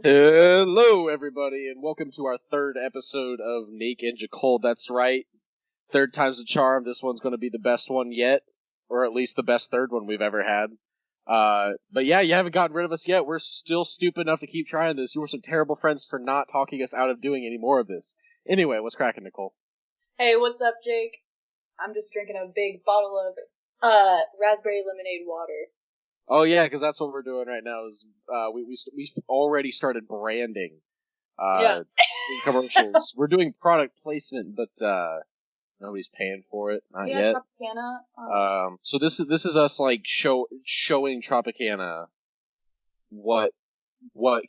Hello, everybody, and welcome to our third episode of Nake and Jacole. That's right. Third time's a charm. This one's going to be the best one yet, or at least the best third one we've ever had. But yeah, you haven't gotten rid of us yet. We're still stupid enough to keep trying this. You were some terrible friends for not talking us out of doing any more of this. Anyway, what's cracking, Nicole? Hey, what's up, Jake? I'm just drinking a big bottle of raspberry lemonade water. Oh yeah, because that's what we're doing right now. Is we've already started branding commercials. We're doing product placement, but nobody's paying for it, not yet. Tropicana. So this is us like showing Tropicana what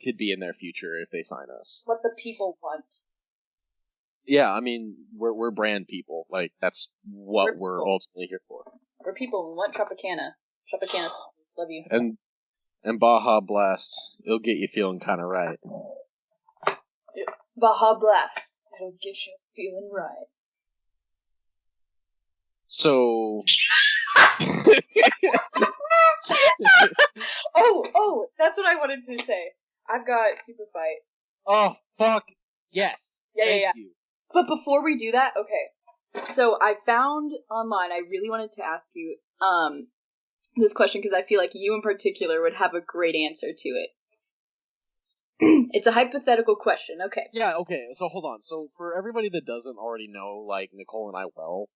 could be in their future if they sign us. What the people want. Yeah, I mean we're brand people. Like that's what we're ultimately here for. We're people who want Tropicana. Tropicana. Love you. And Baja Blast, it'll get you feeling kind of right. Yeah. Baja Blast, it'll get you feeling right. So. oh, that's what I wanted to say. I've got SuperFight. Oh, fuck. Yes. Yeah. You. But before we do that, okay. So I found online, I really wanted to ask you, this question because I feel like you in particular would have a great answer to it. It's a hypothetical question, okay. Yeah, okay, so hold on. So for everybody that doesn't already know, like, Nicole and I well,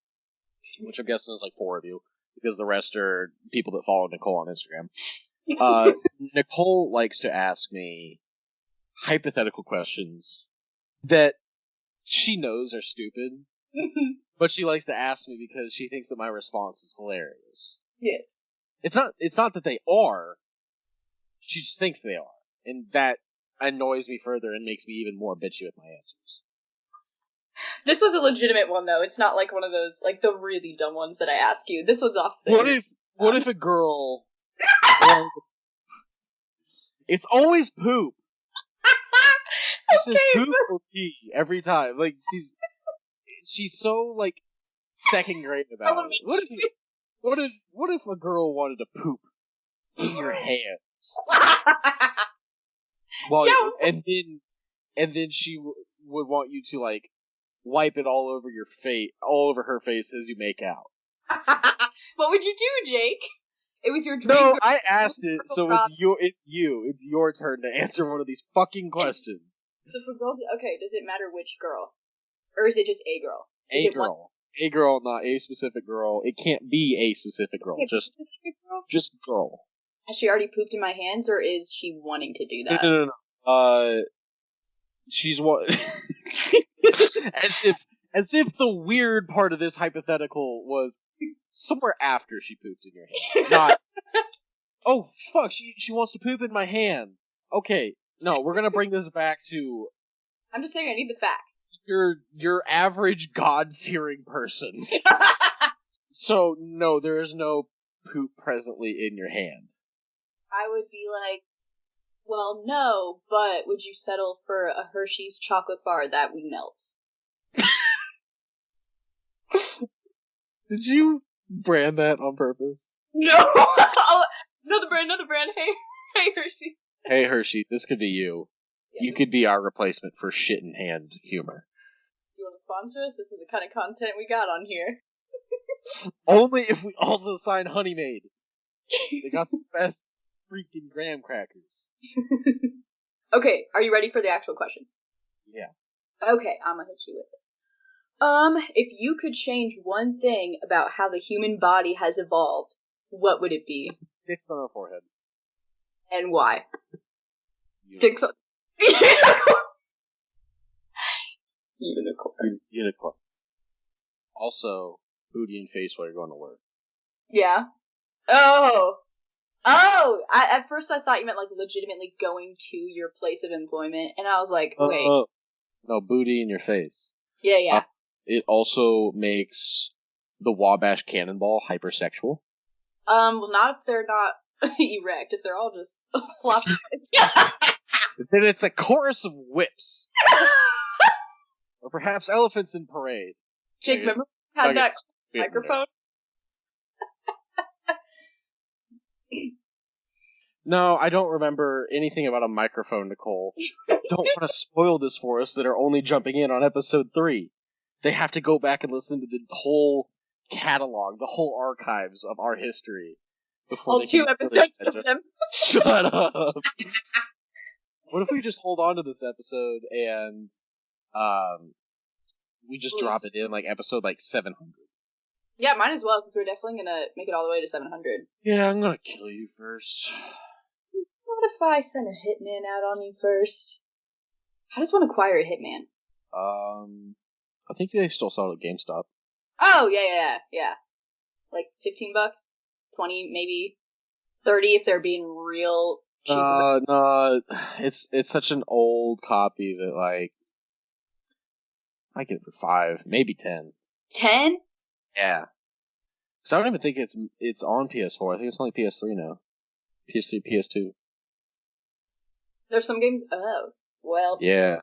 which I'm guessing is like 4 of you, because the rest are people that follow Nicole on Instagram, Nicole likes to ask me hypothetical questions that she knows are stupid, but she likes to ask me because she thinks that my response is hilarious. Yes. It's not that they are. She just thinks they are. And that annoys me further and makes me even more bitchy with my answers. This was a legitimate one, though. It's not like one of those, like, the really dumb ones that I ask you. This one's off the What if a girl... It's always poop. It's just poop or pee every time. Like, she's so, like, second grade about it. What if a girl wanted to poop in your hands? And then she would want you to like wipe it all over her face as you make out. What would you do, Jake? It was your dream. No, I asked it, so it's your turn to answer one of these fucking questions. So for girls, okay, does it matter which girl, or is it just a girl? A girl. A girl, not a specific girl. It can't be a specific girl. Just girl. Has she already pooped in my hands, or is she wanting to do that? No. She's what? as if the weird part of this hypothetical was somewhere after she pooped in your hand. Not. Oh fuck! She wants to poop in my hand. Okay, no, we're gonna bring this back to. I'm just saying, I need the facts. Your average God-fearing person. So, no, there is no poop presently in your hand. I would be like, well, no, but would you settle for a Hershey's chocolate bar that we melt? Did you brand that on purpose? No! Oh, another brand. Hey, Hershey. Hey, Hershey, this could be you. Yeah. You could be our replacement for shit in hand humor. You want to sponsor us? This is the kind of content we got on here. Only if we also sign Honey Maid. They got the best freaking graham crackers. Okay, are you ready for the actual question? Yeah. Okay, I'm gonna hit you with it. If you could change one thing about how the human body has evolved, what would it be? Dicks on our forehead. And why? Dicks on... Unicorn. Also, booty and face while you're going to work. Yeah. At first I thought you meant like legitimately going to your place of employment, and I was like, wait. No, booty in your face. Yeah. It also makes the Wabash Cannonball hypersexual. Well, not if they're not erect. If they're all just floppy. Then it's a chorus of whips. Or perhaps elephants in parade. Jake, remember we had that microphone? No, I don't remember anything about a microphone, Nicole. Don't want to spoil this for us that are only jumping in on episode 3. They have to go back and listen to the whole catalog, the whole archives of our history. Before All they 2 episodes of them. Shut up! What if we just hold on to this episode and we just drop it in, like, episode, 700? Yeah, might as well, because we're definitely gonna make it all the way to 700. Yeah, I'm gonna kill you first. What if I send a hitman out on you first? How does one acquire a hitman? I think they still sell it at GameStop. Oh, yeah. Like $15, 20, maybe 30 if they're being real cheap. No, it's such an old copy that, like, I get it for 5, maybe 10. 10? Yeah. Because I don't even think it's on PS4. I think it's only PS3 now. PS3, PS2. There's some games. Oh, well. Yeah.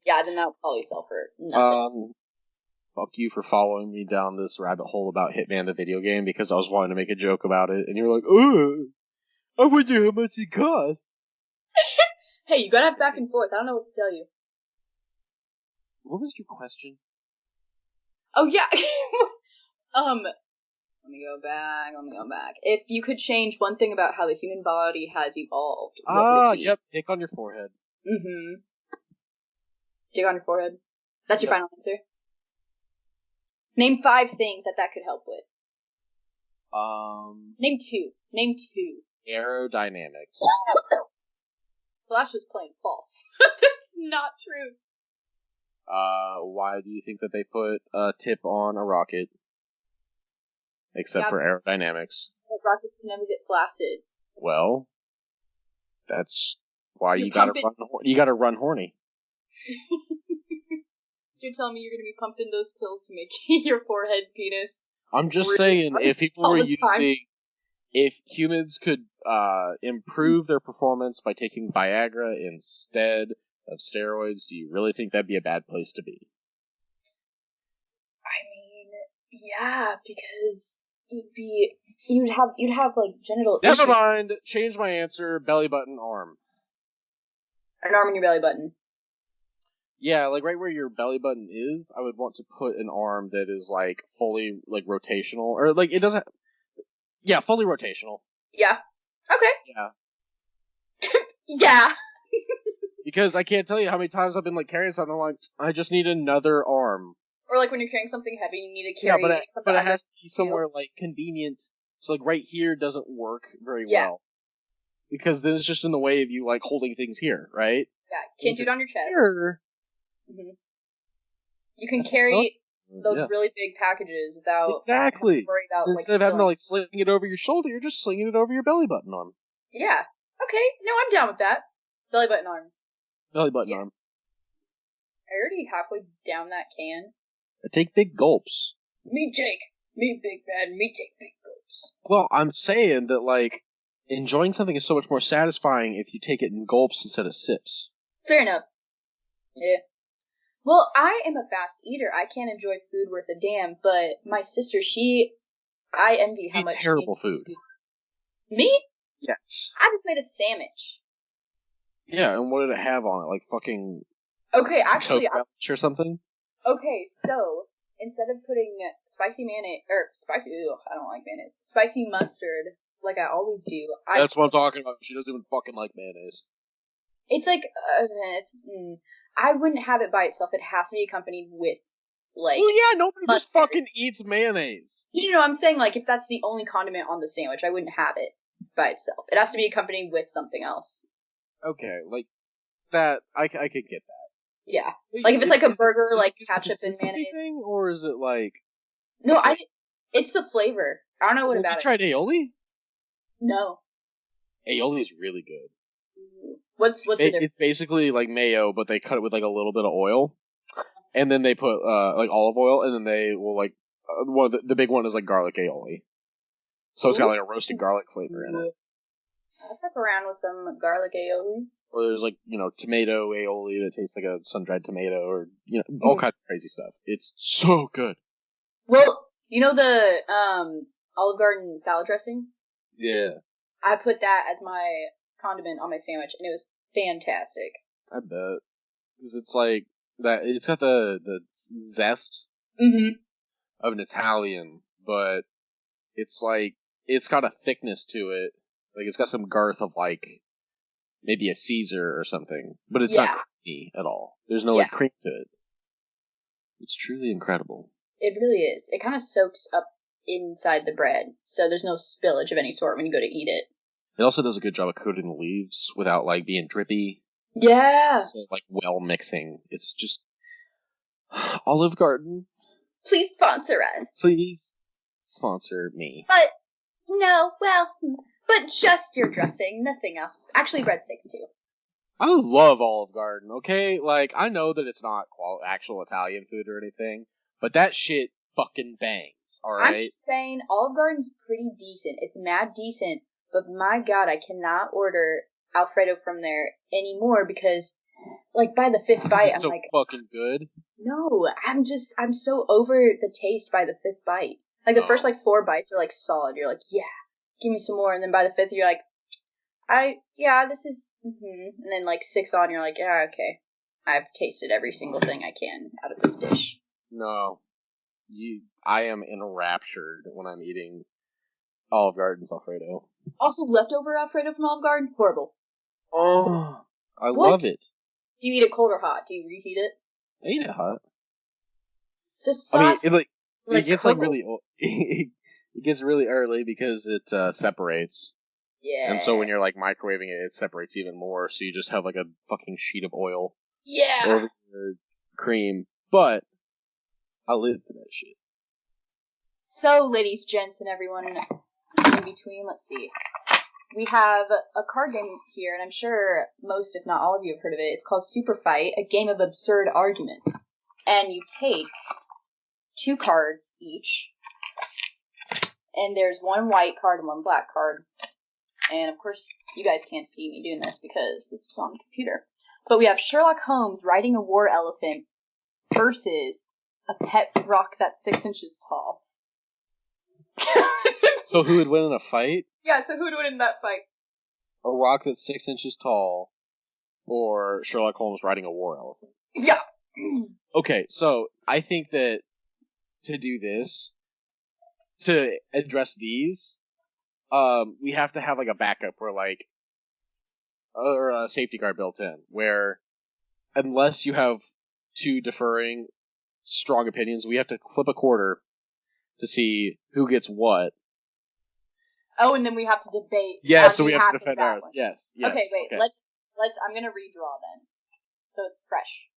Yeah, then that'll probably sell for nothing. Fuck you for following me down this rabbit hole about Hitman the video game because I was wanting to make a joke about it, and you were like, "Oh, I wonder how much it costs." Hey, you gotta have back and forth. I don't know what to tell you. What was your question? Oh yeah. Let me go back. If you could change one thing about how the human body has evolved, what would it be? Yep. Dick on your forehead. Mm-hmm. Dick on your forehead. That's your final answer? Name 5 things that could help with. Name 2. Aerodynamics. Flash was playing false. That's not true. Why do you think that they put a tip on a rocket? Except for aerodynamics. Rockets can never get blasted. Well, that's why you gotta run horny. So you're telling me you're gonna be pumping those pills to make your forehead penis? I'm just saying, if people were if humans could improve their performance by taking Viagra instead of steroids, do you really think that'd be a bad place to be? I mean, yeah, because you'd have like genital issues. Never mind. Change my answer. Belly button, arm. An arm in your belly button. Yeah, like right where your belly button is, I would want to put an arm that is like fully like rotational, or like it doesn't. Yeah, fully rotational. Yeah. Okay. Yeah. Yeah. Because I can't tell you how many times I've been like carrying something like I just need another arm. Or like when you're carrying something heavy, you need to carry. Yeah, but it has to be somewhere like convenient. So like right here doesn't work very well. Because then it's just in the way of you like holding things here, right? Yeah, can't do it on your chest. Here. Mm-hmm. You can carry those really big packages without having to worry about instead of having to like sling it over your shoulder, you're just slinging it over your belly button arm. Yeah. Okay. No, I'm down with that. Belly button arms. Belly button arm. I already halfway down that can. I take big gulps. Me take. Me big bad. Me take big gulps. Well, I'm saying that like enjoying something is so much more satisfying if you take it in gulps instead of sips. Fair enough. Yeah. Well, I am a fast eater. I can't enjoy food worth a damn, but my sister, I envy how much terrible food. Me? Yes. I just made a sandwich. Yeah, and what did it have on it? Like fucking okay, actually, or something? Okay, so instead of putting spicy mayonnaise, I don't like mayonnaise. Spicy mustard, like I always do. That's what I'm talking about. She doesn't even fucking like mayonnaise. It's like, I wouldn't have it by itself. It has to be accompanied with, like... Well, yeah, nobody just fucking eats mayonnaise. You know, I'm saying, like, if that's the only condiment on the sandwich, I wouldn't have it by itself. It has to be accompanied with something else. Okay, like, that, I could get that. Yeah. Like, if it's like a burger, like, ketchup and mayonnaise. Thing, or is it, like... No, it's the flavor. I don't know what about it. You tried aioli? No. Aioli is really good. What's the difference? It's basically like mayo, but they cut it with like a little bit of oil, and then they put like olive oil, and then they will like the big one is like garlic aioli. So it's got like a roasted garlic flavor in it. I'll fuck around with some garlic aioli. Or there's like tomato aioli that tastes like a sun-dried tomato, or all kinds of crazy stuff. It's so good. Well, you know the Olive Garden salad dressing? Yeah. I put that as my condiment on my sandwich, and it was fantastic. I bet. Because it's like, that. It's got the zest of an Italian, but it's like, it's got a thickness to it. Like, it's got some girth of, like, maybe a Caesar or something. But it's not creamy at all. There's no, like, cream to it. It's truly incredible. It really is. It kind of soaks up inside the bread, so there's no spillage of any sort when you go to eat it. It also does a good job of coating the leaves without, like, being drippy. Yeah. So, like, well mixing. It's just... Olive Garden. Please sponsor us. Please sponsor me. But, no, well, but just your dressing, nothing else. Actually, breadsticks, too. I love Olive Garden, okay? Like, I know that it's not actual Italian food or anything, but that shit fucking bangs, alright? I'm just saying, Olive Garden's pretty decent. It's mad decent, but my god, I cannot order Alfredo from there anymore because, like, by the fifth bite, I'm so like... fucking good? No, I'm so over the taste by the fifth bite. Like, the first, like, 4 bites are, like, solid. You're like, yeah, give me some more. And then by the fifth, you're like, this is, and then, like, 6 on, you're like, yeah, okay. I've tasted every single thing I can out of this dish. No. I am enraptured when I'm eating Olive Garden's Alfredo. Also, leftover Alfredo from Olive Garden? Horrible. Oh, I love it. Do you eat it cold or hot? Do you reheat it? I eat it hot. The sauce, it gets like really it gets really early because it separates. Yeah. And so when you're like microwaving it, it separates even more. So you just have like a fucking sheet of oil. Yeah. Over your cream, but I live for that shit. So, ladies, gents, and everyone in between, let's see. We have a card game here, and I'm sure most, if not all of you have heard of it. It's called SuperFight, a game of absurd arguments. And you take 2 cards each, and there's 1 white card and 1 black card. And, of course, you guys can't see me doing this because this is on the computer. But we have Sherlock Holmes riding a war elephant versus a pet rock that's 6 inches tall. So who would win in a fight? Yeah, so who would win in that fight? A rock that's 6 inches tall, or Sherlock Holmes riding a war elephant? Yeah. Okay, so I think that to do this, to address these, we have to have like a backup where like, or a safety guard built in, where unless you have 2 differing strong opinions, we have to flip a quarter to see who gets what. Oh, and then we have to debate. Yeah, so we have to defend ours. Yes. Okay, wait. Okay. Let's. I'm gonna redraw then, so it's fresh.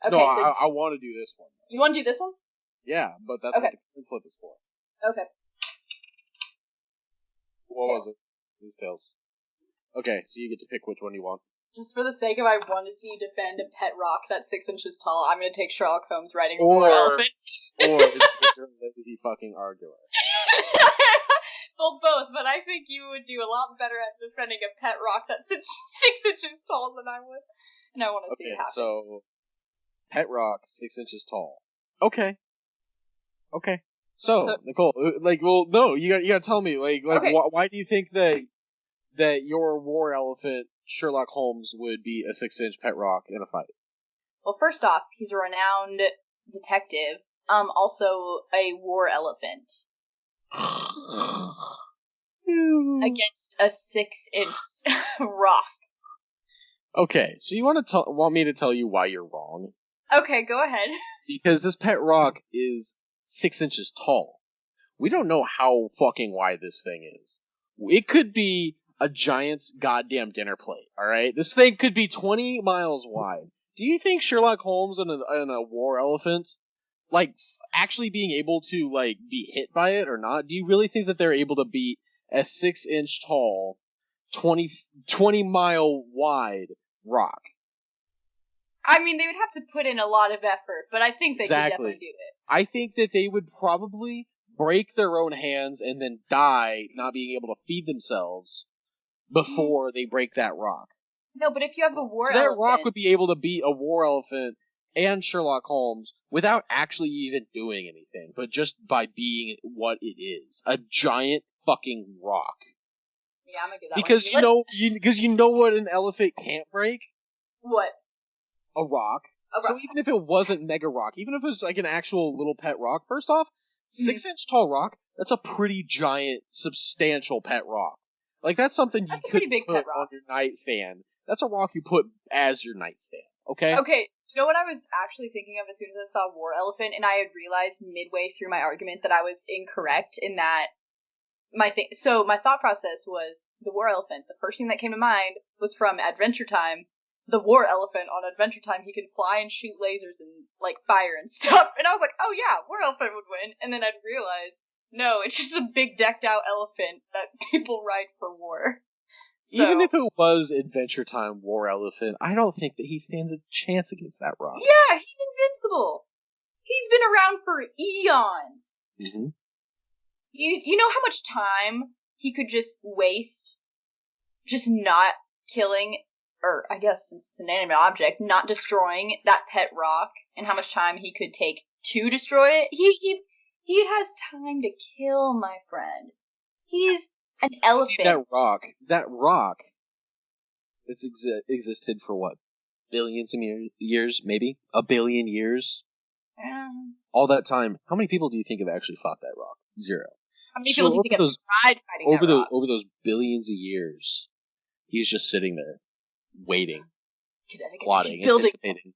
Okay. No, I want to do this one. You want to do this one? Yeah, but that's what the flip is for. Okay. What was it? These tails. Okay, so you get to pick which one you want. Just for the sake of I want to see you defend a pet rock that's 6 inches tall, I'm going to take Sherlock Holmes riding a war elephant. Or it's a lazy fucking arguer. Well, both, but I think you would do a lot better at defending a pet rock that's 6 inches tall than I would. And I want to see it happen. So, pet rock, 6 inches tall. Okay. So, Nicole, no, you gotta tell me, okay. Why do you think that your war elephant, Sherlock Holmes, would be a 6-inch pet rock in a fight? Well, first off, he's a renowned detective. Also a war elephant. Against a 6-inch rock. Okay, so you want me to tell you why you're wrong? Okay, go ahead. Because this pet rock is 6 inches tall. We don't know how fucking wide this thing is. It could be a giant goddamn dinner plate, alright? This thing could be 20 miles wide. Do you think Sherlock Holmes and a war elephant, actually being able to, be hit by it or not? Do you really think that they're able to beat a 6-inch tall, 20 mile wide rock? I mean, they would have to put in a lot of effort, but I think they could definitely do it. I think that they would probably break their own hands and then die not being able to feed themselves before they break that rock. No, but if you have a war elephant... that rock would be able to beat a war elephant and Sherlock Holmes without actually even doing anything, but just by being what it is. A giant fucking rock. Yeah, I'm gonna give that because one. you know what an elephant can't break? What? A rock. So even if it wasn't mega rock, even if it was like an actual little pet rock, first off, 6-inch tall rock, that's a pretty giant, substantial pet rock. Like, that's something you could put on your nightstand. That's a rock you put as your nightstand, okay? Okay, you know what I was actually thinking of as soon as I saw War Elephant, and I had realized midway through my argument that I was incorrect in that So my thought process was the War Elephant. The first thing that came to mind was from Adventure Time. The War Elephant on Adventure Time, he can fly and shoot lasers and, like, fire and stuff. And I was like, oh yeah, War Elephant would win. And then I'd realize, no, it's just a big decked out elephant that people ride for war. So, even if it was Adventure Time War Elephant, I don't think that he stands a chance against that rock. Yeah, he's invincible. He's been around for eons. Mm-hmm. You know how much time he could just waste just not killing, or I guess since it's an inanimate object, not destroying that pet rock, and how much time he could take to destroy it? He has time to kill, my friend. He's an elephant. See, that rock, it's existed for what? Billions of years, maybe? A billion years? All that time, how many people do you think have actually fought that rock? 0. How many people do you think have tried fighting that rock? Over those billions of years, he's just sitting there, waiting, plotting, anticipating,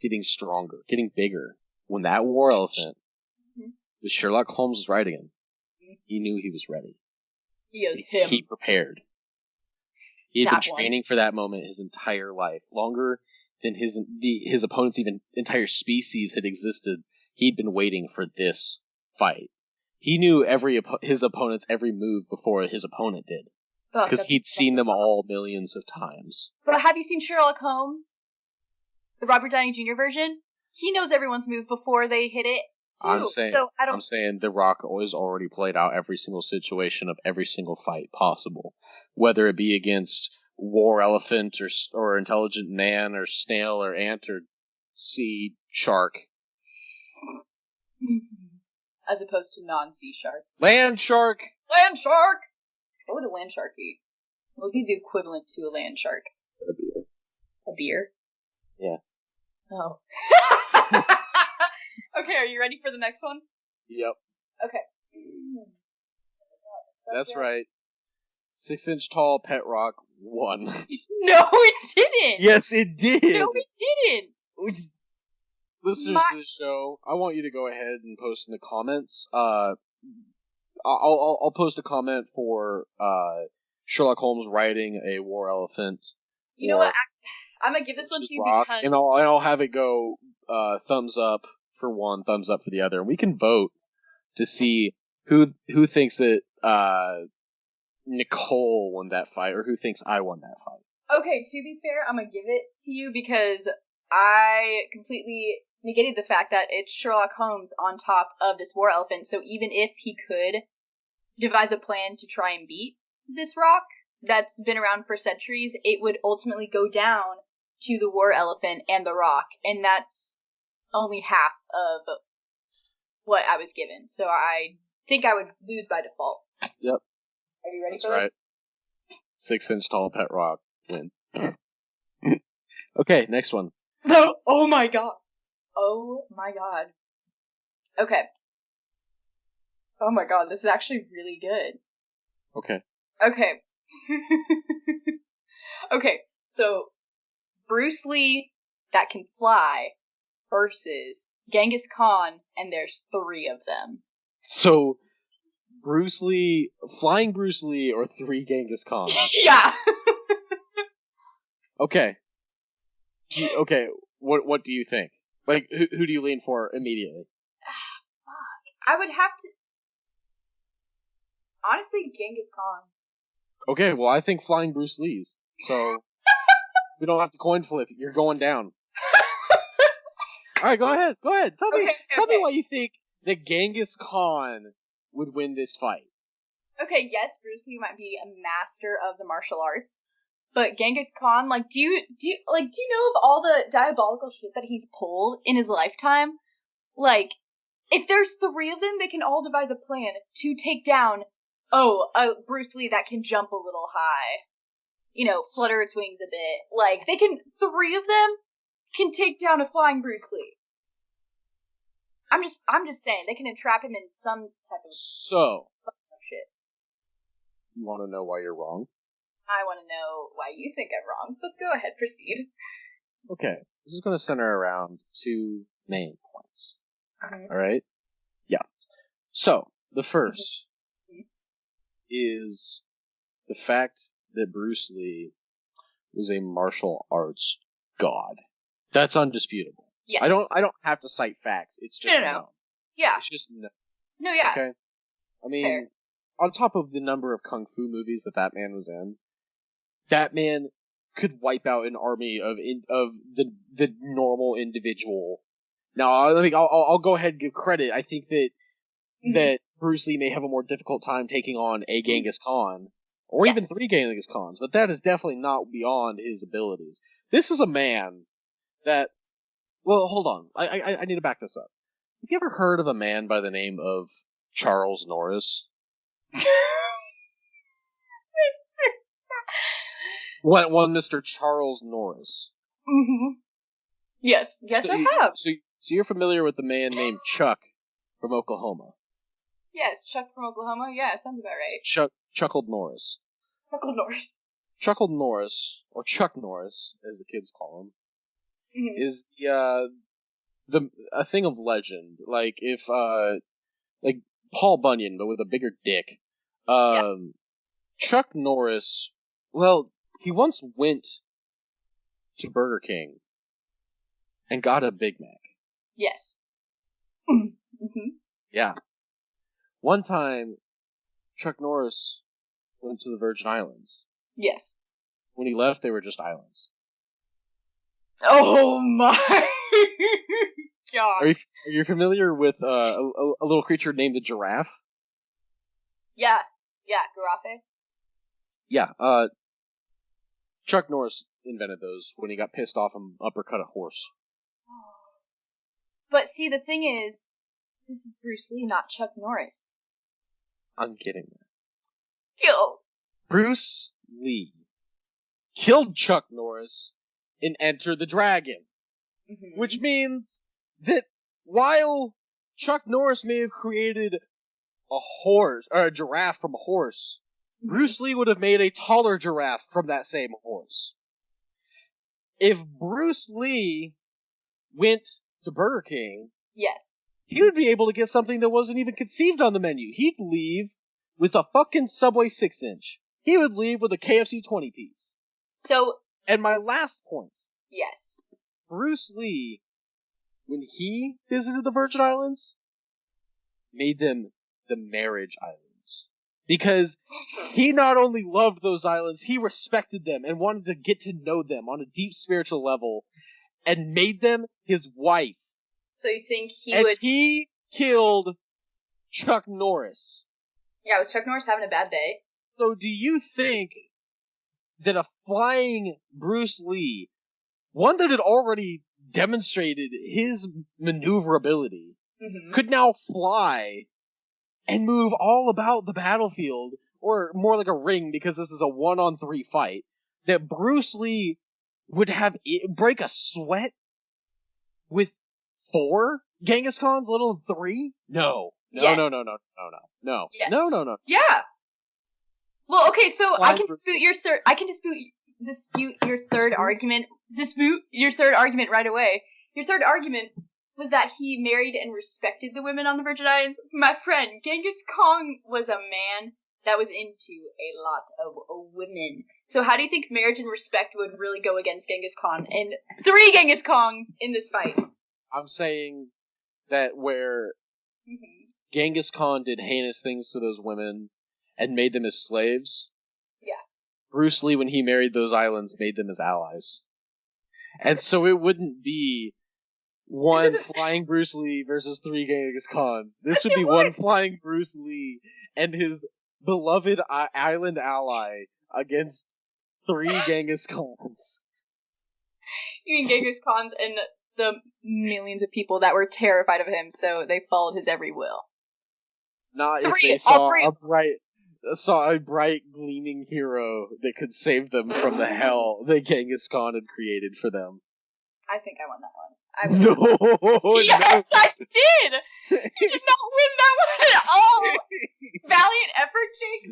getting stronger, getting bigger. When that War Elephant, with Sherlock Holmes' riding him, he knew he was ready. He prepared. He had been training for that moment his entire life, longer than his opponent's entire species had existed. He'd been waiting for this fight. He knew his opponent's every move before his opponent did, because he'd seen them all millions of times. But have you seen Sherlock Holmes, the Robert Downey Jr. version? He knows everyone's move before they hit it. I'm saying The Rock always already played out every single situation of every single fight possible, whether it be against War Elephant or Intelligent Man or Snail or Ant or Sea Shark. As opposed to non-sea shark. Land Shark! Land Shark! What would a land shark be? What would be the equivalent to a land shark? A beer. A beer? Yeah. Oh. Okay, are you ready for the next one? Yep. Okay. That's right. 6-inch tall pet rock won. No, it didn't! Yes, it did! No, it didn't! Listeners to the show, I want you to go ahead and post in the comments. I'll post a comment for Sherlock Holmes riding a War Elephant. You know what? I'm gonna give this one to you because... And I'll have it go thumbs up for one, thumbs up for the other. And we can vote to see who thinks that Nicole won that fight, or who thinks I won that fight. Okay, to be fair, I'm gonna give it to you because I completely negated the fact that it's Sherlock Holmes on top of this War Elephant, so even if he could devise a plan to try and beat this rock that's been around for centuries, it would ultimately go down to the War Elephant and the rock, and that's only half of what I was given, so I think I would lose by default. Yep. Are you ready that's for right. 6-inch tall pet rock win. Okay, next one. Oh my god. Oh my god. Okay. Oh my god, this is actually really good. Okay. Okay. Okay, so Bruce Lee that can fly versus Genghis Khan, and there's 3 of them. So, flying Bruce Lee or 3 Genghis Khans? Yeah! Okay. Okay, what do you think? Like, who do you lean for immediately? Fuck. I would have to... Honestly, Genghis Khan. Okay, well, I think flying Bruce Lee's. So, we don't have to coin flip. You're going down. Alright, go ahead. Tell me why you think that Genghis Khan would win this fight. Okay, yes, Bruce Lee might be a master of the martial arts, but Genghis Khan, like, do you know of all the diabolical shit that he's pulled in his lifetime? Like, if there's 3 of them, they can all devise a plan to take down Bruce Lee that can jump a little high. You know, flutter its wings a bit. Like, three of them can take down a flying Bruce Lee. I'm just saying, they can entrap him in some type of shit. You want to know why you're wrong? I want to know why you think I'm wrong, but go ahead, proceed. Okay, this is going to center around two main points. Mm-hmm. Alright? Yeah. So, the first is the fact that Bruce Lee was a martial arts god. That's undisputable. Yes. I don't have to cite facts. It's just known. Yeah. It's just known. No, yeah. Okay? I mean, fair. On top of the number of kung fu movies that man was in, that man could wipe out an army of the normal individual. Now, I'll go ahead and give credit. I think that Bruce Lee may have a more difficult time taking on a Genghis Khan, or even 3 Genghis Khans, but that is definitely not beyond his abilities. This is a man that... Well, hold on. I need to back this up. Have you ever heard of a man by the name of Charles Norris? One Mr. Charles Norris. Mm-hmm. Yes, I have. So you're familiar with the man named Chuck from Oklahoma? Yes, Chuck from Oklahoma. Yeah, sounds about right. Chuckled Norris. Chuckled Norris, or Chuck Norris, as the kids call him, is a thing of legend. Like if like Paul Bunyan, but with a bigger dick. Chuck Norris. Well, he once went to Burger King and got a Big Mac. Yes. Mm-hmm. Yeah. One time, Chuck Norris went to the Virgin Islands. Yes. When he left, they were just islands. Oh my god! Are you familiar with a little creature named the giraffe? Yeah, Girafe. Yeah. Chuck Norris invented those when he got pissed off and uppercut a horse. But see, the thing is, this is Bruce Lee, not Chuck Norris. I'm getting there. Yo. Bruce Lee killed Chuck Norris in Enter the Dragon. Mm-hmm. Which means that while Chuck Norris may have created a horse, or a giraffe from a horse, Bruce Lee would have made a taller giraffe from that same horse. If Bruce Lee went to Burger King, yes, he would be able to get something that wasn't even conceived on the menu. He'd leave with a fucking Subway 6-inch. He would leave with a KFC 20-piece. So... And my last point. Yes. Bruce Lee, when he visited the Virgin Islands, made them the Marriage Islands. Because he not only loved those islands, he respected them and wanted to get to know them on a deep spiritual level and made them his wife. So you think he killed Chuck Norris. Yeah, was Chuck Norris having a bad day? So do you think that a flying Bruce Lee, one that had already demonstrated his maneuverability, could now fly and move all about the battlefield, or more like a ring because this is a 1-on-3 fight, that Bruce Lee would have break a sweat with 4 Genghis Khans, let alone 3? No. Yes. No. Yes. No. Yeah. Well, okay, so I can dispute your third. I can dispute your third argument. Dispute your third argument right away. Your third argument was that he married and respected the women on the Virgin Islands. My friend, Genghis Khan was a man that was into a lot of women. So how do you think marriage and respect would really go against Genghis Khan and 3 Genghis Khans in this fight? I'm saying that where Genghis Khan did heinous things to those women and made them his slaves, Bruce Lee, when he married those islands, made them his allies. And so it wouldn't be one flying Bruce Lee versus 3 Genghis Khans. This would be one flying Bruce Lee and his beloved island ally against 3 Genghis Khans. You mean Genghis Khans and the millions of people that were terrified of him, so they followed his every will. Not if they saw a bright saw a bright, gleaming hero that could save them from the hell that Genghis Khan had created for them. I think I won that one. No! Yes, No. I did! You did not win that one at all! Valiant effort, Jake!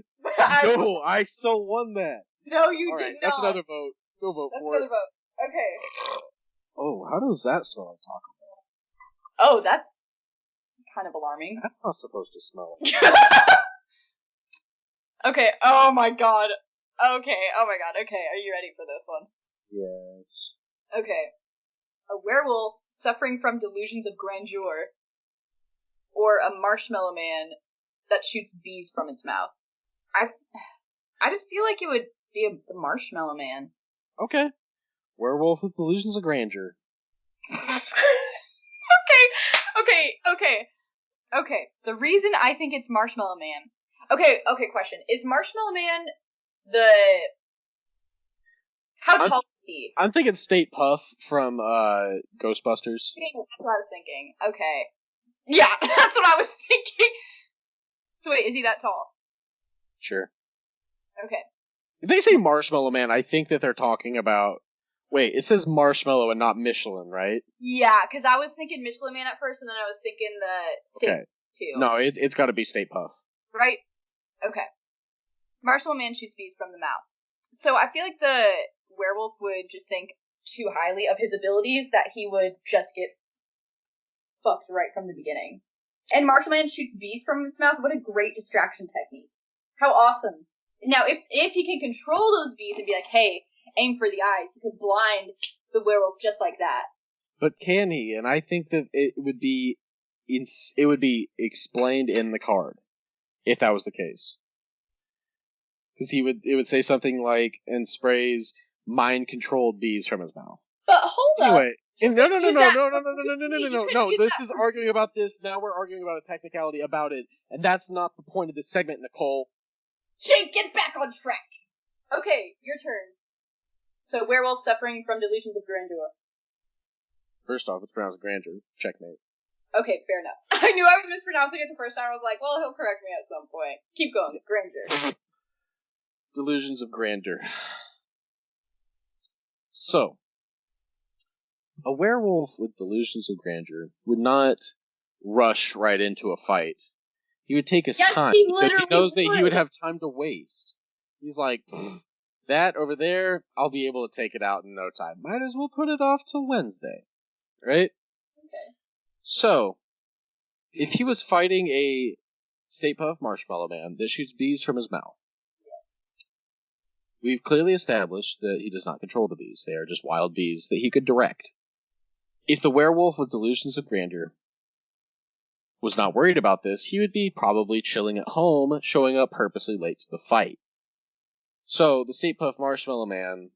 No, I so won that! No, you Alright, did not. that's another vote. Go vote That's for another it. vote. Okay. Oh, how does that smell like Taco Bell? Oh, that's kind of alarming. That's not supposed to smell. Okay, oh my god. Okay, oh my god. Okay, are you ready for this one? Yes. Okay. A werewolf suffering from delusions of grandeur, or a marshmallow man that shoots bees from its mouth. I just feel like it would be the marshmallow man. Okay. Werewolf with delusions of grandeur. Okay. The reason I think it's Marshmallow Man. Okay, question. Is Marshmallow Man how tall is he? I'm thinking State Puff from Ghostbusters. That's what I was thinking. Okay. Yeah, that's what I was thinking. So wait, is he that tall? Sure. Okay. If they say Marshmallow Man, I think that they're talking about... Wait, it says Marshmallow and not Michelin, right? Yeah, because I was thinking Michelin Man at first, and then I was thinking the State too. No, it's got to be State Puff. Right? Okay. Marshmallow Man shoots bees from the mouth. So I feel like the werewolf would just think too highly of his abilities that he would just get fucked right from the beginning. And Marshmallow Man shoots bees from its mouth. What a great distraction technique. How awesome. Now, if he can control those bees and be like, hey, aim for the eyes, he could blind the werewolf just like that. But can he? And I think that it would be explained in the card if that was the case. Because it would say something like, and sprays mind-controlled bees from his mouth. But hold up. No. This is arguing about this. Now we're arguing about a technicality about it, and that's not the point of this segment, Nicole. Jake, get back on track. Okay, your turn. So, werewolf suffering from delusions of grandeur. First off, it's pronounced grandeur. Checkmate. Okay, fair enough. I knew I was mispronouncing it the first time. I was like, well, he'll correct me at some point. Keep going. Grandeur. Delusions of grandeur. So, a werewolf with delusions of grandeur would not rush right into a fight. He would take his time, because he knows that he would have time to waste. He's like, that over there, I'll be able to take it out in no time. Might as well put it off till Wednesday. Right? Okay. So, if he was fighting a Stay Puft Marshmallow Man that shoots bees from his mouth, we've clearly established that he does not control the bees. They are just wild bees that he could direct. If the werewolf with delusions of grandeur was not worried about this, he would be probably chilling at home, showing up purposely late to the fight. So, the Stay Puft Marshmallow Man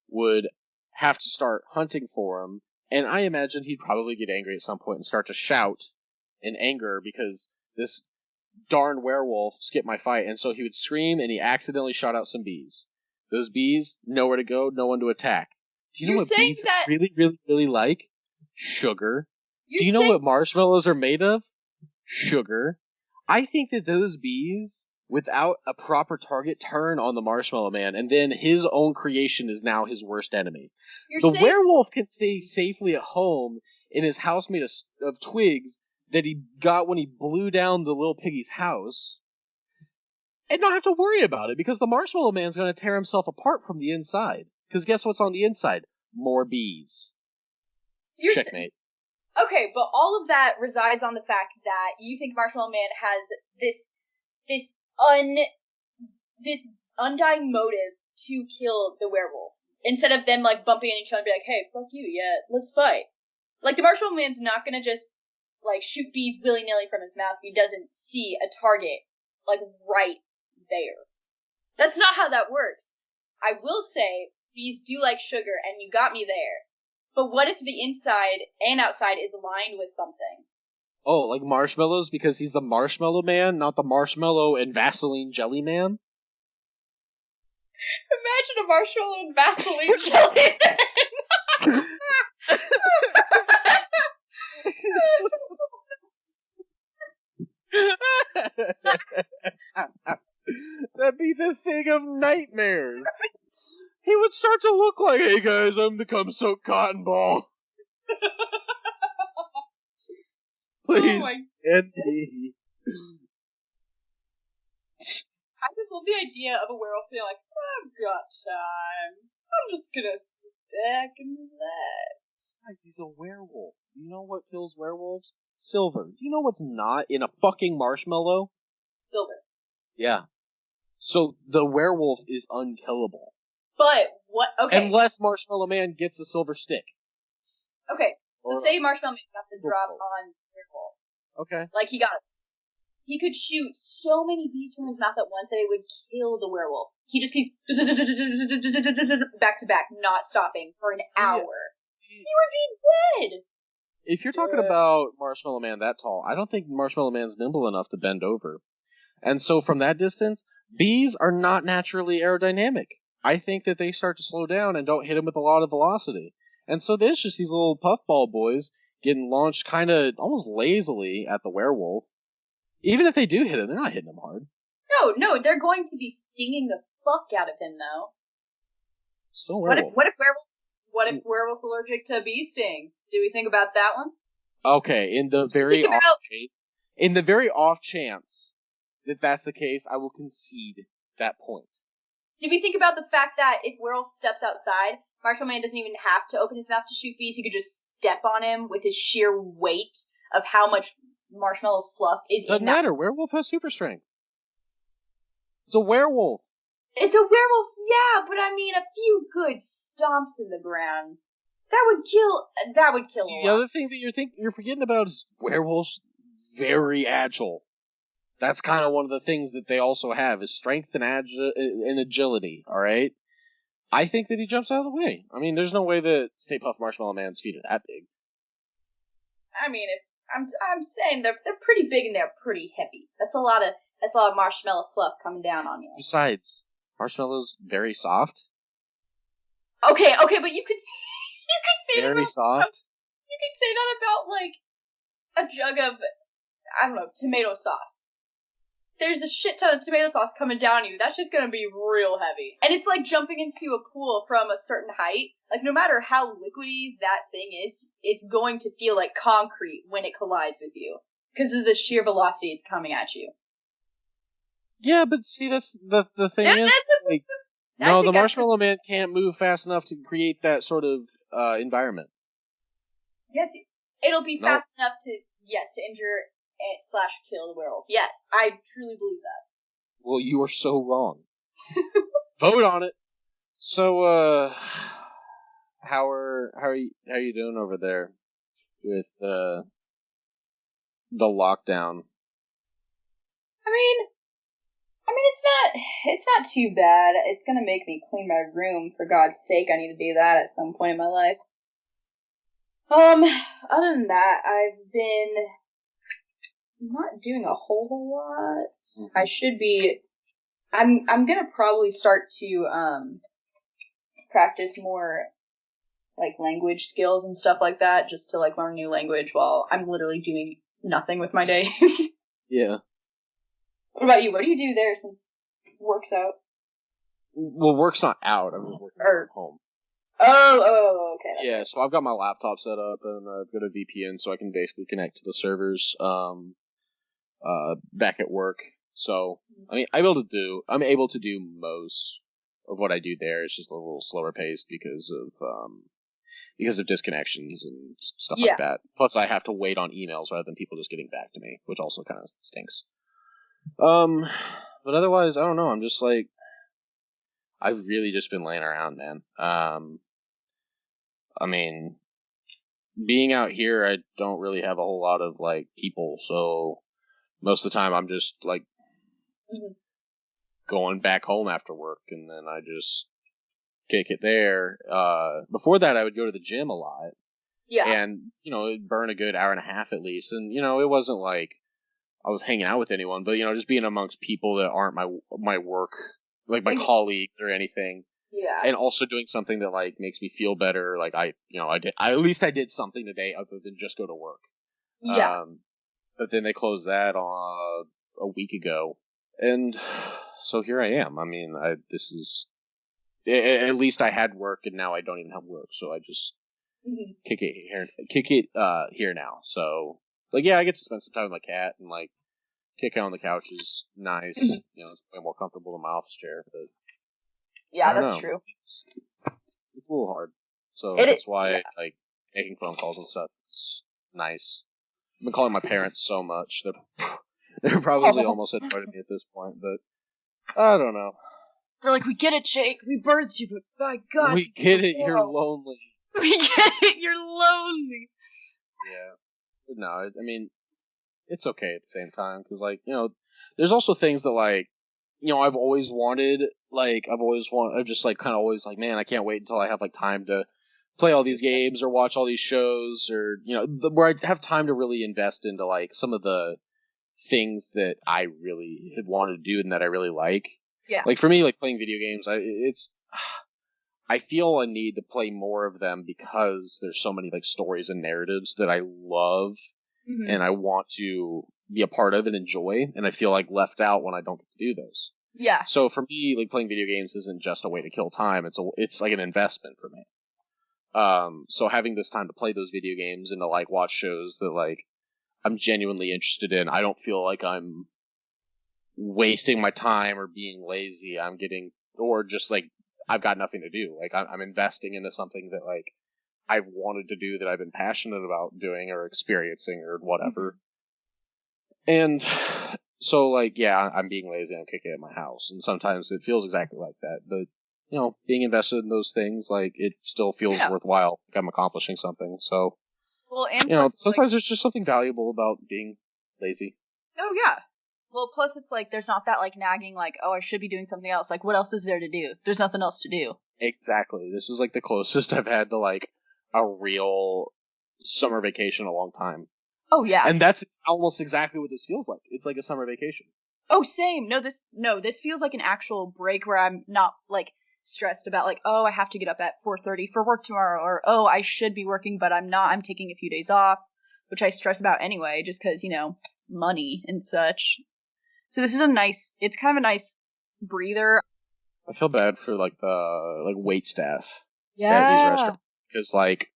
would have to start hunting for him, and I imagine he'd probably get angry at some point and start to shout in anger because this darn werewolf skipped my fight, and so he would scream and he accidentally shot out some bees. Those bees, nowhere to go, no one to attack. Do you know what bees really, really, really like? Sugar. Do you know what marshmallows are made of? Sugar. I think that those bees, without a proper target, turn on the Marshmallow Man, and then his own creation is now his worst enemy. The werewolf can stay safely at home in his house made of twigs that he got when he blew down the little piggy's house, and not have to worry about it, because the Marshmallow Man's going to tear himself apart from the inside. Because guess what's on the inside? More bees. Checkmate. Okay, but all of that resides on the fact that you think Marshmallow Man has this undying motive to kill the werewolf. Instead of them, like, bumping into each other and be like, hey, fuck you, yeah, let's fight. Like, the Marshmallow Man's not gonna just, like, shoot bees willy-nilly from his mouth if he doesn't see a target, like, right there. That's not how that works. I will say, bees do like sugar, and you got me there. But what if the inside and outside is lined with something? Oh, like marshmallows because he's the Marshmallow Man, not the Marshmallow and Vaseline Jelly Man? Imagine a marshmallow and Vaseline Jelly Man! a thing of nightmares. He would start to look like, hey guys, I'm the cum-soaked cotton ball. Please end me. I just love the idea of a werewolf being like, I've got time. I'm just gonna stack and relax. It's like he's a werewolf. You know what kills werewolves? Silver. Do you know what's not in a fucking marshmallow? Silver. Yeah. So the werewolf is unkillable. But what? Okay. Unless Marshmallow Man gets a silver stick. Okay. So say Marshmallow Man got the drop on werewolf. Okay. Like he could shoot so many bees from his mouth at once that it would kill the werewolf. He just keeps back to back, not stopping for an hour. He would be dead. If you're talking about Marshmallow Man that tall, I don't think Marshmallow Man's nimble enough to bend over. And so from that distance, bees are not naturally aerodynamic. I think that they start to slow down and don't hit him with a lot of velocity. And so there's just these little puffball boys getting launched kind of almost lazily at the werewolf. Even if they do hit him, they're not hitting him hard. No, they're going to be stinging the fuck out of him, though. Still werewolf. What if werewolf's allergic to bee stings? Do we think about that one? Okay, in the very off chance that that's the case, I will concede that point. Did we think about the fact that if werewolf steps outside, Marshmallow Man doesn't even have to open his mouth to shoot bees? He could just step on him with his sheer weight of how much marshmallow fluff is Doesn't matter. Werewolf has super strength. It's a werewolf. It's a werewolf, yeah, but I mean, a few good stomps in the ground. That would kill See, the other thing that you're forgetting about is werewolves very agile. That's kind of one of the things that they also have is strength and agility, alright? I think that he jumps out of the way. I mean, there's no way that Stay Puft Marshmallow Man's feet are that big. I mean, I'm saying they're pretty big and they're pretty heavy. That's a lot of marshmallow fluff coming down on you. Besides, marshmallow's very soft. Okay, but you could say very soft. You could say that about like a jug of, I don't know, tomato sauce. There's a shit ton of tomato sauce coming down on you. That shit's gonna be real heavy. And it's like jumping into a pool from a certain height. Like, no matter how liquidy that thing is, it's going to feel like concrete when it collides with you. Because of the sheer velocity it's coming at you. Yeah, but see, that's the thing is... the Marshmallow Man can't move fast enough to create that sort of environment. Yes, it'll be fast enough to injure / kill the werewolf. Yes, I truly believe that. Well, you are so wrong. Vote on it. So, how are you doing over there with the lockdown? I mean, it's not too bad. It's gonna make me clean my room. For God's sake, I need to do that at some point in my life. Other than that, I've been not doing a whole lot. Mm-hmm. I should be. I'm gonna probably start to practice more like language skills and stuff like that, just to like learn a new language while I'm literally doing nothing with my days. Yeah. What about you? What do you do there since work's out? Well, work's not out. I'm just working from home. Oh, okay. Yeah, so I've got my laptop set up and I've got a VPN, so I can basically connect to the servers back at work. So I mean, I'm able to do most of what I do there. It's just a little slower paced because of disconnections and stuff like that. Plus, I have to wait on emails rather than people just getting back to me, which also kind of stinks. But otherwise, I don't know. I'm just like, I've really just been laying around, man. I mean, being out here, I don't really have a whole lot of like people, so most of the time I'm just like going back home after work, and then I just kick it there. Before that, I would go to the gym a lot. Yeah. And, it'd burn a good hour and a half at least. And, it wasn't like I was hanging out with anyone, but, just being amongst people that aren't my work, like my colleagues or anything. Yeah. And also doing something that, like, makes me feel better. Like, I at least I did something today other than just go to work. Yeah. But then they closed that a week ago. And so here I am. I mean, this is at least I had work, and now I don't even have work, so I just kick it here now. So like, yeah, I get to spend some time with my cat, and like kick out on the couch is nice. You know, it's way more comfortable than my office chair. But yeah, that's true. It's a little hard, so That's why like making phone calls and stuff is nice. I've been calling my parents so much that they're probably almost annoyed at me at this point, but I don't know. They're like, we get it, Jake. We birthed you, but by God, we get it. You're lonely. We get it. You're lonely. Yeah. No, I mean, it's okay at the same time because, like, you know, there's also things that, like, you know, I've always wanted. Like, I've just like kind of always like, man, I can't wait until I have like time to play all these games or watch all these shows, or you know, where I have time to really invest into like some of the things that I really had wanted to do and that I really like. Yeah. Like for me, like playing video games, I feel a need to play more of them because there's so many like stories and narratives that I love and I want to be a part of and enjoy, and I feel like left out when I don't get to do those. Yeah. So for me, like playing video games isn't just a way to kill time; it's like an investment for me. So having this time to play those video games and to like watch shows that like I'm genuinely interested in, I don't feel like I'm wasting my time or being lazy. I'm getting, or just like I've got nothing to do. Like I'm investing into something that like I've wanted to do, that I've been passionate about doing or experiencing or whatever. And so like, yeah, I'm being lazy. I'm kicking at my house, and sometimes it feels exactly like that. But you know, being invested in those things, like it still feels worthwhile. Like I'm accomplishing something. So, well, and you know, sometimes there's just something valuable about being lazy. Oh yeah. Well, plus it's like there's not that like nagging like, oh, I should be doing something else. Like, what else is there to do? There's nothing else to do. Exactly. This is like the closest I've had to like a real summer vacation in a long time. Oh yeah. And that's almost exactly what this feels like. It's like a summer vacation. Oh, same. This feels like an actual break where I'm not like stressed about like, oh, I have to get up at 4:30 for work tomorrow, or oh, I should be working but I'm not. I'm taking a few days off, which I stress about anyway just cuz, you know, money and such. So this is it's kind of a nice breather. I feel bad for like the like wait staff at these restaurants, because like,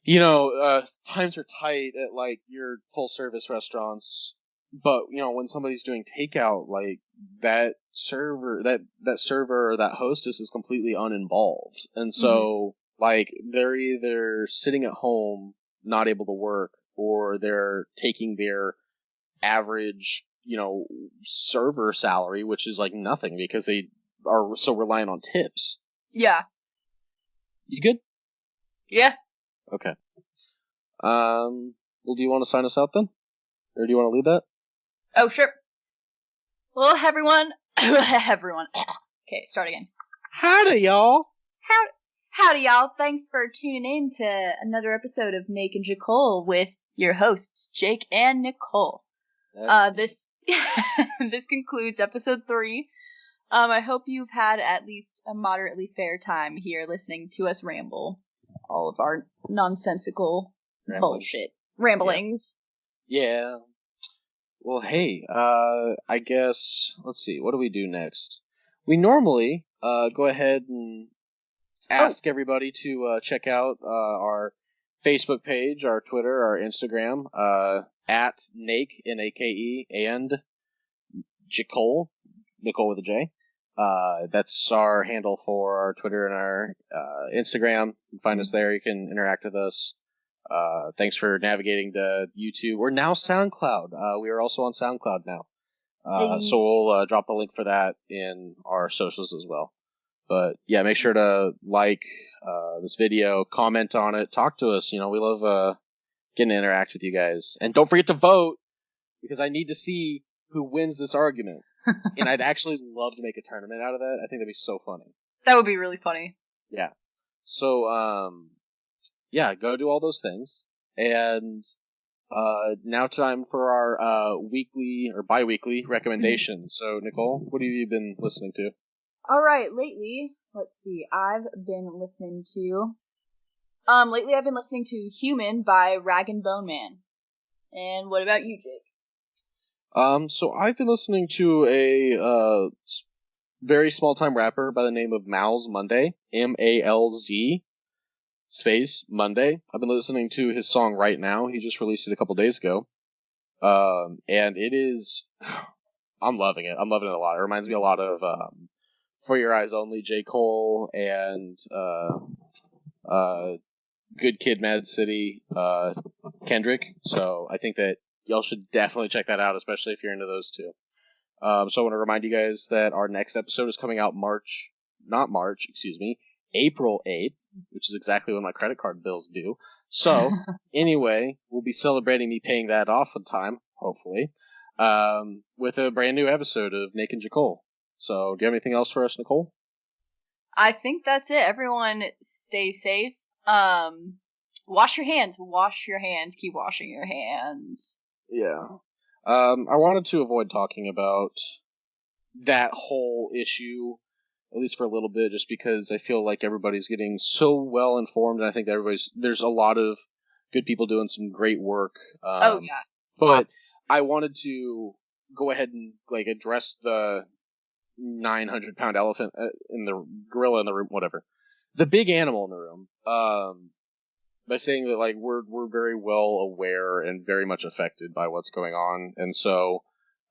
you know, times are tight at like your full service restaurants, but you know, when somebody's doing takeout, like that server or that hostess is completely uninvolved, and so like they're either sitting at home not able to work, or they're taking their average, you know, server salary, which is like nothing because they are so reliant on tips. Yeah. You good? Yeah. Okay. Well, do you want to sign us out then? Or do you want to lead that? Oh, sure. Well, everyone. Everyone. Okay, start again. Howdy, y'all. Howdy, y'all. Thanks for tuning in to another episode of Nate and Nicole with your hosts, Jake and Nicole. This concludes episode 3. I hope you've had at least a moderately fair time here listening to us ramble. All of our nonsensical bullshit ramblings. Yeah. Well, hey, I guess, let's see, what do we do next? We normally go ahead and ask everybody to check out our Facebook page, our Twitter, our Instagram, at Nake, Nake, and Nicole with a J. That's our handle for our Twitter and our Instagram. You can find us there. You can interact with us. Thanks for navigating to YouTube. We're now SoundCloud. We are also on SoundCloud now. So we'll drop the link for that in our socials as well. But yeah, make sure to like this video, comment on it, talk to us. You know, we love getting to interact with you guys. And don't forget to vote, because I need to see who wins this argument. And I'd actually love to make a tournament out of that. I think that'd be so funny. That would be really funny. Yeah. So, yeah, go do all those things. And now time for our weekly or bi-weekly recommendations. So, Nicole, what have you been listening to? All right, lately, let's see. I've been listening to Human by Rag and Bone Man. And what about you, Jake? So I've been listening to a very small time rapper by the name of Malz Monday, Malz space Monday. I've been listening to his song right now. He just released it a couple days ago, and it is. I'm loving it. I'm loving it a lot. It reminds me a lot of For Your Eyes Only, J. Cole, and Good Kid, Mad City, Kendrick. So I think that y'all should definitely check that out, especially if you're into those two. So I want to remind you guys that our next episode is coming out April 8th, which is exactly when my credit card bills due. So anyway, we'll be celebrating me paying that off in time, hopefully, with a brand new episode of Nick and Jacole. So do you have anything else for us, Nicole? I think that's it. Everyone stay safe. Wash your hands. Wash your hands. Keep washing your hands. Yeah. I wanted to avoid talking about that whole issue, at least for a little bit, just because I feel like everybody's getting so well informed, and I think there's a lot of good people doing some great work. Oh yeah. But I wanted to go ahead and address the 900-pound elephant in the gorilla in the room, whatever, the big animal in the room. By saying that we're very well aware and very much affected by what's going on, and so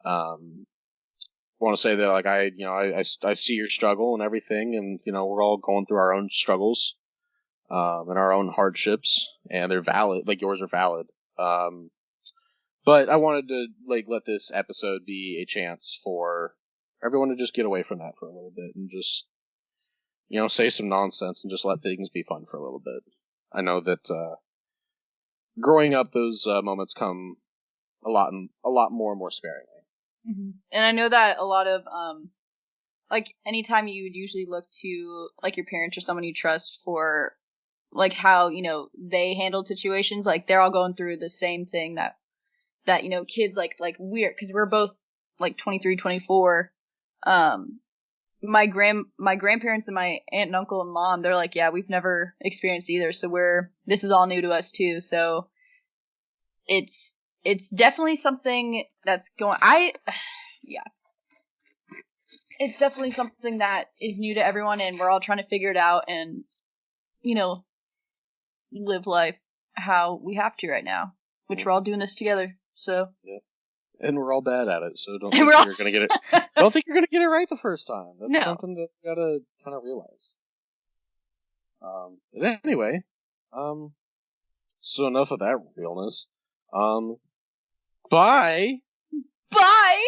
I want to say that I see your struggle and everything, and we're all going through our own struggles and our own hardships, and they're valid. Like yours are valid. But I wanted to let this episode be a chance for everyone to just get away from that for a little bit and just say some nonsense and just let things be fun for a little bit. I know that growing up, those moments come a lot more and more sparingly. Mm-hmm. And I know that a lot of anytime you would usually look to your parents or someone you trust for how they handled situations, they're all going through the same thing that kids we're, because we're both 23, 24. My grandparents and my aunt and uncle and mom, they're yeah, we've never experienced either, so this is all new to us too. So it's definitely something that's it's definitely something that is new to everyone, and we're all trying to figure it out and live life how we have to right now, which we're all doing this together. So yeah. And we're all bad at it, so don't think you're gonna get it. Don't think you're gonna get it right the first time. That's something that you gotta kind of realize. But anyway, so enough of that realness. Bye. Bye.